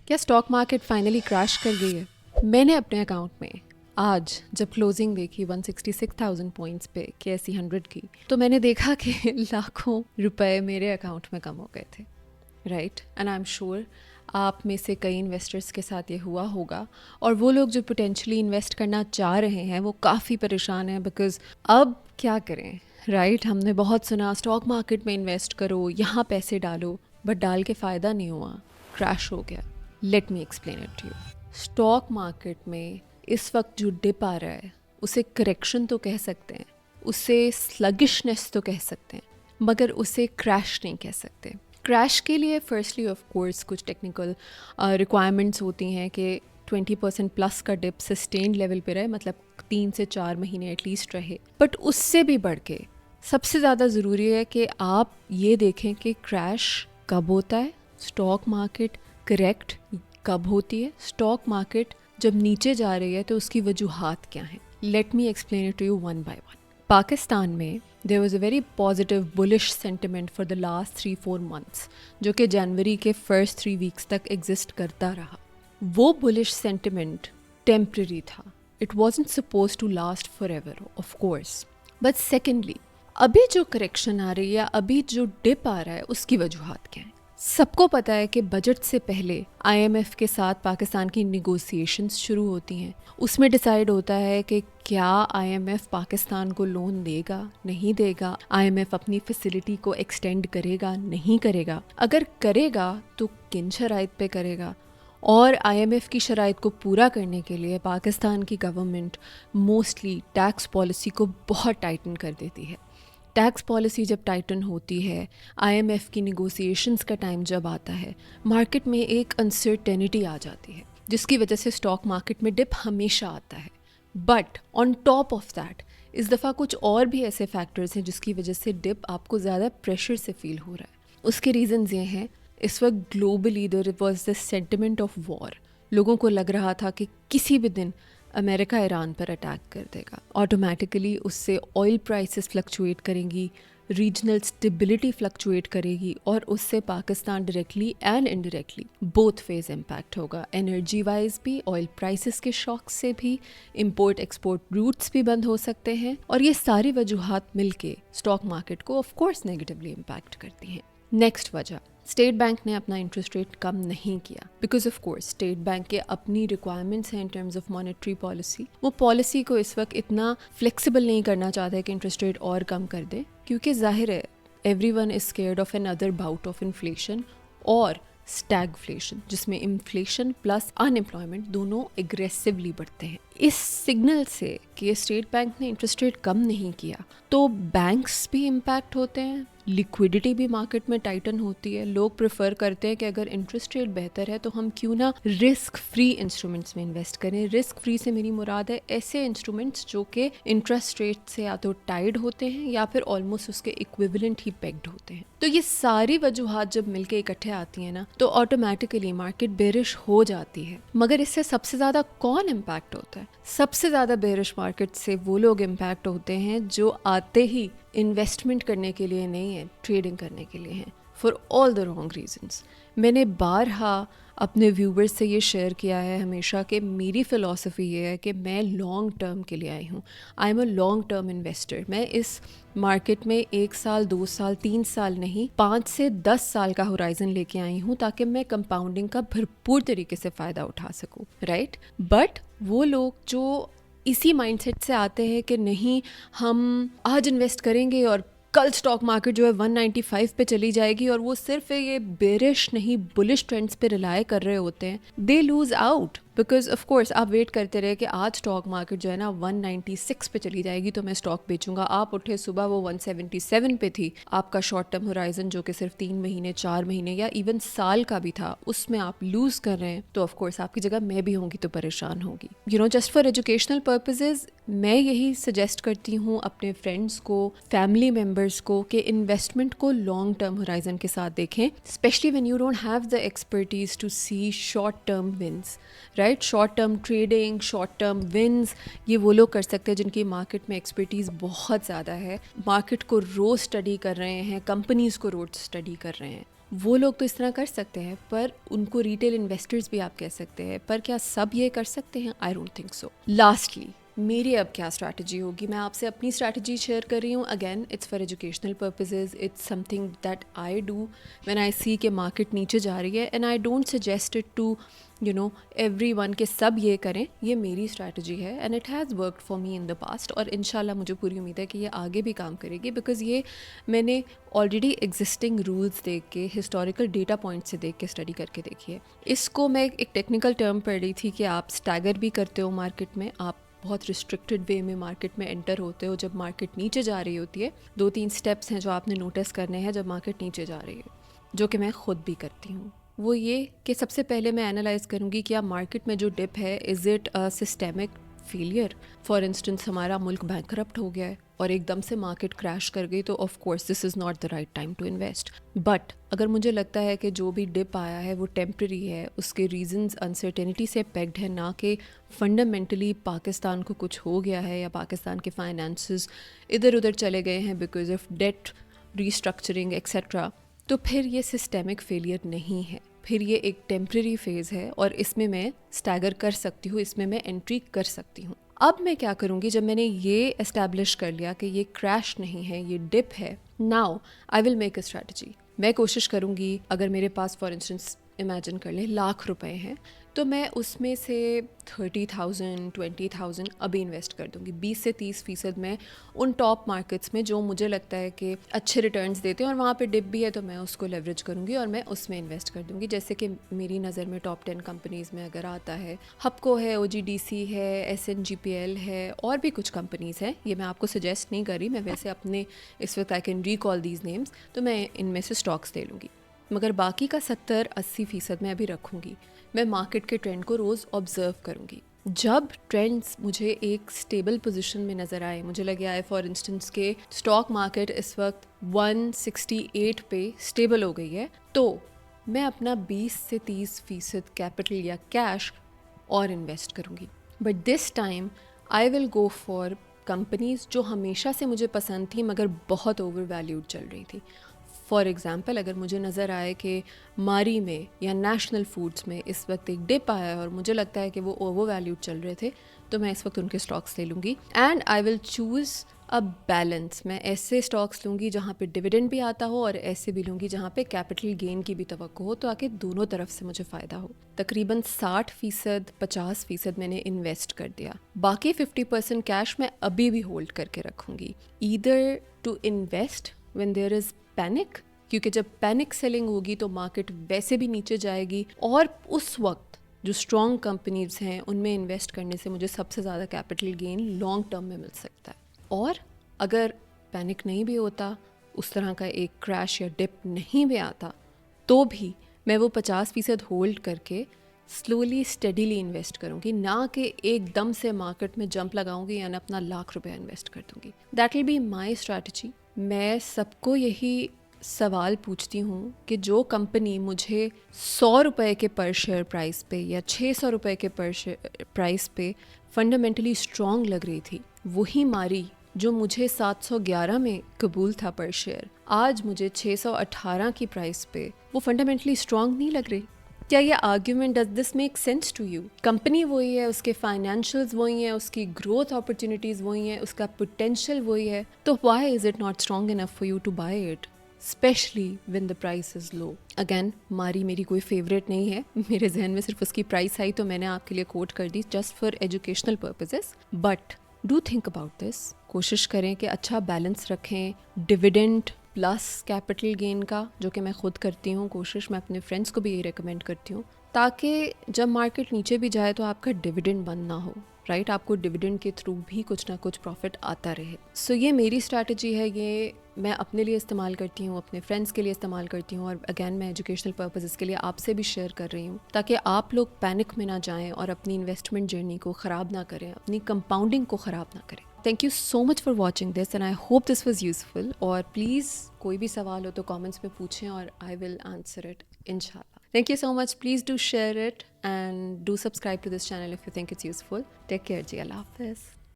क्या stock market finally crash कर गई है? मैंने अपने अकाउंट में आज जब क्लोजिंग देखी 166,000 पॉइंट्स पे कैसी 100 की, तो मैंने देखा कि लाखों रुपए मेरे अकाउंट में कम हो गए थे, right? And I am sure आप में से कई इन्वेस्टर्स के साथ ये हुआ होगा, और वो लोग जो पोटेंशली इन्वेस्ट करना चाह रहे हैं वो काफ़ी परेशान हैं, बिकॉज अब क्या करें, राइट? हमने बहुत सुना स्टॉक मार्केट में इन्वेस्ट करो, यहाँ पैसे डालो, बट डाल के फ़ायदा नहीं हुआ, क्रैश हो गया। Let me explain it to you. Stock market में इस वक्त जो डिप आ रहा है उसे करेक्शन तो कह सकते हैं, उसे स्लगिशनेस तो कह सकते हैं, मगर उसे क्रैश नहीं कह सकते। क्रैश के लिए फर्स्टली ऑफ कोर्स कुछ टेक्निकल रिक्वायरमेंट्स होती हैं कि 20% प्लस का डिप सस्टेन्ड लेवल पे रहे, मतलब 3 से 4 महीने एटलीस्ट रहे। बट उससे भी बढ़ के सबसे ज़्यादा ज़रूरी है कि आप ये देखें कि क्रैश कब होता है, स्टॉक मार्केट करेक्ट कब होती है, स्टॉक मार्केट जब नीचे जा रही है तो उसकी वजूहात क्या हैं। Let me explain it to you one by one. Pakistan में there was a very positive bullish sentiment for the last 3-4 months, जो कि जनवरी के फर्स्ट 3 वीक्स तक एग्जिस्ट करता रहा। वो बुलिश सेंटिमेंट टेम्पररी था, it wasn't suppose to last forever of course. But secondly, अभी जो करेक्शन आ रही है, अभी जो डिप आ रहा है, उसकी वजूहात क्या है? सबको पता है कि बजट से पहले आईएमएफ के साथ पाकिस्तान की निगोसिएशंस शुरू होती हैं। उसमें डिसाइड होता है कि क्या आईएमएफ पाकिस्तान को लोन देगा, नहीं देगा, आईएमएफ अपनी फैसिलिटी को एक्सटेंड करेगा, नहीं करेगा, अगर करेगा तो किन शराइत पे करेगा। और आईएमएफ की शराइत को पूरा करने के लिए पाकिस्तान की गवर्नमेंट मोस्टली टैक्स पॉलिसी को बहुत टाइटन कर देती है। टैक्स पॉलिसी जब टाइटन होती है, आईएमएफ की निगोसिएशंस का टाइम जब आता है, मार्केट में एक अनसर्टेनिटी आ जाती है, जिसकी वजह से स्टॉक मार्केट में डिप हमेशा आता है। But on top of that इस दफ़ा कुछ और भी ऐसे फैक्टर्स हैं जिसकी वजह से डिप आपको ज़्यादा प्रेशर से फील हो रहा है। उसके रीज़न्स ये हैं, इस वक्त globally there was this sentiment of war. लोगों को लग रहा था कि किसी भी दिन अमेरिका ईरान पर अटैक कर देगा, ऑटोमेटिकली उससे ऑयल प्राइसेस फ्लक्चुएट करेंगी, रीजनल स्टेबिलिटी फ्लक्चुएट करेगी, और उससे Pakistan directly and indirectly both phase impact होगा। एनर्जी वाइज भी, ऑयल प्राइसेस के शॉक से भी, इंपोर्ट एक्सपोर्ट रूट्स भी बंद हो सकते हैं, और ये सारी वजूहात मिलके स्टॉक मार्केट को ऑफ कोर्स नेगेटिवली इम्पैक्ट करती हैं। नेक्स्ट वजह, स्टेट बैंक ने अपना इंटरेस्ट रेट कम नहीं किया, because of course state bank के अपनी रिक्वायरमेंट्स हैं in terms of monetary policy. वो पॉलिसी को इस वक्त इतना फ्लेक्सिबल नहीं करना चाहते कि इंटरेस्ट रेट और कम कर दे, क्योंकि जाहिर है everyone is scared of another bout of inflation और स्टैगफ्लेशन, जिसमें इन्फ्लेशन प्लस अनएम्प्लॉयमेंट दोनों एग्रेसिवली बढ़ते हैं। इस सिग्नल से कि स्टेट बैंक ने इंटरेस्ट रेट कम नहीं किया तो बैंक्स भी इम्पैक्ट होते हैं, लिक्विडिटी भी मार्केट में टाइटन होती है। लोग प्रेफर करते हैं कि अगर इंटरेस्ट रेट बेहतर है तो हम क्यों ना रिस्क फ्री इंस्ट्रूमेंट्स में इन्वेस्ट करें। रिस्क फ्री से मेरी मुराद है ऐसे इंस्ट्रूमेंट्स जो कि इंटरेस्ट रेट से या तो टाइड होते हैं या फिर ऑलमोस्ट उसके इक्विवेलेंट ही पेग्ड होते हैं। तो ये सारी वजूहात जब मिलके इकट्ठे आती हैं ना, तो ऑटोमेटिकली मार्केट बेरिश हो जाती है। मगर इससे सबसे ज़्यादा कौन इम्पैक्ट होता है? सबसे ज़्यादा बेरिश मार्केट से वो लोग इम्पैक्ट होते हैं जो आते ही इन्वेस्टमेंट करने के लिए नहीं है, ट्रेडिंग करने के लिए हैं, for all the wrong reasons. मैंने बारहा अपने व्यूवर्स से ये शेयर किया है हमेशा कि मेरी फ़िलॉसफी ये है कि मैं लॉन्ग टर्म के लिए आई हूँ। I am a long term investor. मैं इस मार्केट में 1 साल, 2 साल, 3 साल नहीं, 5 से 10 साल का होराइजन लेके आई हूँ, ताकि मैं कंपाउंडिंग का भरपूर तरीके से फ़ायदा उठा सकूँ, राइट? बट वो लोग जो इसी माइंडसेट से आते हैं कि नहीं, हम आज इन्वेस्ट करेंगे और कल स्टॉक मार्केट जो है 195 पे चली जाएगी, और वो सिर्फ ये बेरिश नहीं बुलिश ट्रेंड्स पे रिलाय कर रहे होते हैं, they lose out. Because of course आप वेट करते रहे कि आज स्टॉक मार्केट जो है ना 196 पे चली जाएगी तो मैं स्टॉक बेचूंगा। आप उठे सुबह, वो 177 पे थी। आपका शॉर्ट टर्म होराइजन जो कि सिर्फ 3 महीने, 4 महीने या इवन साल का भी था, उसमें आप लूज कर रहे हैं, तो ऑफ कोर्स आपकी जगह मैं भी होंगी तो परेशान होगी। You know, just for educational purposes मैं यही सजेस्ट करती हूँ अपने फ्रेंड्स को, फैमिली मेम्बर्स को, कि इन्वेस्टमेंट को लॉन्ग टर्म होराइजन के साथ देखें, specially when you don't have the expertise to see short term wins, right? Short term trading, short term wins, ये वो लोग कर सकते हैं जिनकी मार्केट में एक्सपर्टीज़ बहुत ज़्यादा है, मार्केट को रोज़ स्टडी कर रहे हैं, कंपनीज़ को रोज़ स्टडी कर रहे हैं। वो लोग तो इस तरह कर सकते हैं, पर उनको रिटेल इन्वेस्टर्स भी आप कह सकते हैं, पर क्या सब ये कर सकते हैं? I don't think so. Lastly, मेरी अब क्या स्ट्रैटेजी होगी? मैं आपसे अपनी स्ट्रैटेजी शेयर कर रही हूँ। Again, it's for educational purposes, it's something that I do when I see कि मार्केट नीचे जा रही है, and I don't suggest it to everyone के सब ये करें। ये मेरी स्ट्रैटेजी है and it has worked for me in the past, और इंशाल्लाह मुझे पूरी उम्मीद है कि ये आगे भी काम करेगी, बिकॉज़ ये मैंने ऑलरेडी एग्जिस्टिंग रूल्स देख के, हिस्टोरिकल डेटा पॉइंट से देख के स्टडी करके देखी है। इसको मैं एक टेक्निकल टर्म पढ़ रही थी कि आप स्टैगर भी करते हो मार्केट में, आप बहुत रिस्ट्रिक्टेड वे में मार्केट में एंटर होते हो जब मार्केट नीचे जा रही होती है। 2-3 स्टेप्स हैं जो आपने नोटिस करने हैं जब मार्केट नीचे जा रही है, जो कि मैं ख़ुद भी करती हूँ। वो ये कि सबसे पहले मैं एनालाइज करूँगी कि आप मार्केट में जो डिप है, is it a systemic failure? For instance, हमारा मुल्क बैंकरप्ट हो गया है और एकदम से मार्केट क्रैश कर गई, तो of course this is not the right time to invest. But अगर मुझे लगता है कि जो भी डिप आया है वो टेम्प्रेरी है, उसके रीजंस अनसर्टेनिटी से पैक्ड है, ना कि फंडामेंटली पाकिस्तान को कुछ हो गया है या पाकिस्तान के फाइनेंसेस इधर उधर चले गए हैं because of debt restructuring etcetera, तो फिर ये सिस्टेमिक फेलियर नहीं है, फिर ये एक टेम्प्रेरी फेज़ है और इसमें मैं स्टैगर कर सकती हूँ, इसमें मैं एंट्री कर सकती हूँ। अब मैं क्या करूँगी, जब मैंने ये एस्टैब्लिश कर लिया कि ये क्रैश नहीं है, ये डिप है, now I will make a strategy. मैं कोशिश करूँगी, अगर मेरे पास फॉर इंस्टेंस इमेजिन कर लें ₹1,00,000 हैं, तो मैं उसमें से 30,000 20,000 अभी इन्वेस्ट कर दूँगी। 20 से 30% मैं उन टॉप मार्केट्स में जो मुझे लगता है कि अच्छे रिटर्न्स देते हैं और वहाँ पे डिप भी है, तो मैं उसको लेवरेज करूँगी और मैं उसमें इन्वेस्ट कर दूँगी। जैसे कि मेरी नज़र में टॉप 10 कंपनीज़ में अगर आता है, हपको है, OGDC है, SNGPL है, और भी कुछ कंपनीज़ हैं। ये मैं आपको सजेस्ट नहीं कर रही, मैं वैसे अपने इस वक्त I can recall these names, तो मैं इनमें से स्टॉक्स ले लूँगी। मगर बाकी का 70-80% मैं अभी रखूँगी। मैं मार्केट के ट्रेंड को रोज़ ऑब्ज़र्व करूँगी। जब ट्रेंड्स मुझे एक स्टेबल पोजीशन में नज़र आए, मुझे लगे आए फॉर इंस्टेंस के स्टॉक मार्केट इस वक्त 168 पे स्टेबल हो गई है, तो मैं अपना 20 से 30% कैपिटल या कैश और इन्वेस्ट करूँगी। But this time I will go for companies जो हमेशा से मुझे पसंद थी मगर बहुत ओवर वैल्यूड चल रही थी। फॉर एग्ज़ाम्पल, अगर मुझे नज़र आए कि मारी में या नेशनल फूड्स में इस वक्त एक डिप आया है और मुझे लगता है कि वो ओवर वैल्यूड चल रहे थे, तो मैं इस वक्त उनके स्टॉक्स ले लूँगी and I will choose a balance. मैं ऐसे स्टॉक्स लूँगी जहाँ पे डिविडेंड भी आता हो और ऐसे भी लूँगी जहाँ पे कैपिटल गेन की भी तवक्को हो, तो आके दोनों तरफ से मुझे फ़ायदा हो। तकरीबन 60% 50% मैंने इन्वेस्ट कर दिया। बाकी 50% कैश मैं अभी भी होल्ड करके रखूँगी, either to invest when there is panic, क्योंकि जब पैनिक सेलिंग होगी तो मार्केट वैसे भी नीचे जाएगी और उस वक्त जो स्ट्रॉन्ग कंपनीज हैं उनमें इन्वेस्ट करने से मुझे सबसे ज़्यादा कैपिटल गेन लॉन्ग टर्म में मिल सकता है। और अगर पैनिक नहीं भी होता, उस तरह का एक क्रैश या डिप नहीं भी आता, तो भी मैं वो 50% होल्ड करके स्लोली स्टडीली इन्वेस्ट करूँगी, ना कि एकदम से मार्केट में जंप लगाऊंगी यानी अपना ₹1,00,000 इन्वेस्ट कर दूँगी। That will be my strategy. मैं सबको यही सवाल पूछती हूँ कि जो कंपनी मुझे ₹100 के पर शेयर प्राइस पे या ₹600 के पर शेयर प्राइस पे फंडामेंटली स्ट्रॉन्ग लग रही थी, वही मारी जो मुझे 711 में कबूल था पर शेयर, आज मुझे 618 की प्राइस पे वो फंडामेंटली स्ट्रॉन्ग नहीं लग रही। क्या ये argument, does this make sense to you? Company वही है, उसके फाइनेंशियल्स वही हैं, उसकी ग्रोथ अपॉर्चुनिटीज़ वही हैं, उसका पोटेंशियल वही है, तो why is it not strong enough for you to buy it, specially when the price is low? Again, मारी मेरी कोई फेवरेट नहीं है, मेरे जहन में सिर्फ उसकी प्राइस आई तो मैंने आपके लिए कोट कर दी just for educational purposes. But do think about this. कोशिश करें कि अच्छा बैलेंस रखें, डिविडेंड प्लस कैपिटल गेन का, जो कि मैं खुद करती हूँ कोशिश, मैं अपने फ्रेंड्स को भी यही रिकमेंड करती हूँ, ताकि जब मार्केट नीचे भी जाए तो आपका डिविडेंड बंद ना हो, राइट? आपको डिविडेंड के थ्रू भी कुछ ना कुछ प्रॉफिट आता रहे। सो ये मेरी स्ट्रैटेजी है, ये मैं अपने लिए इस्तेमाल करती हूँ, अपने फ्रेंड्स के लिए इस्तेमाल करती हूँ, और अगैन मैं एजुकेशनल पर्पसेस के लिए आपसे भी शेयर कर रही हूँ, ताकि आप लोग पैनिक में ना जाएं और अपनी इन्वेस्टमेंट जर्नी को ख़राब ना करें, अपनी कंपाउंडिंग को ख़राब ना करें। Thank you so much for watching this and I hope this was useful. और प्लीज़ कोई भी सवाल हो तो कमेंट्स में पूछें और आई विल आंसर इट इंशाल्लाह। Thank you so much. Please do share it and do subscribe to this channel if you think it's useful. Take care ji. Allah Hafiz.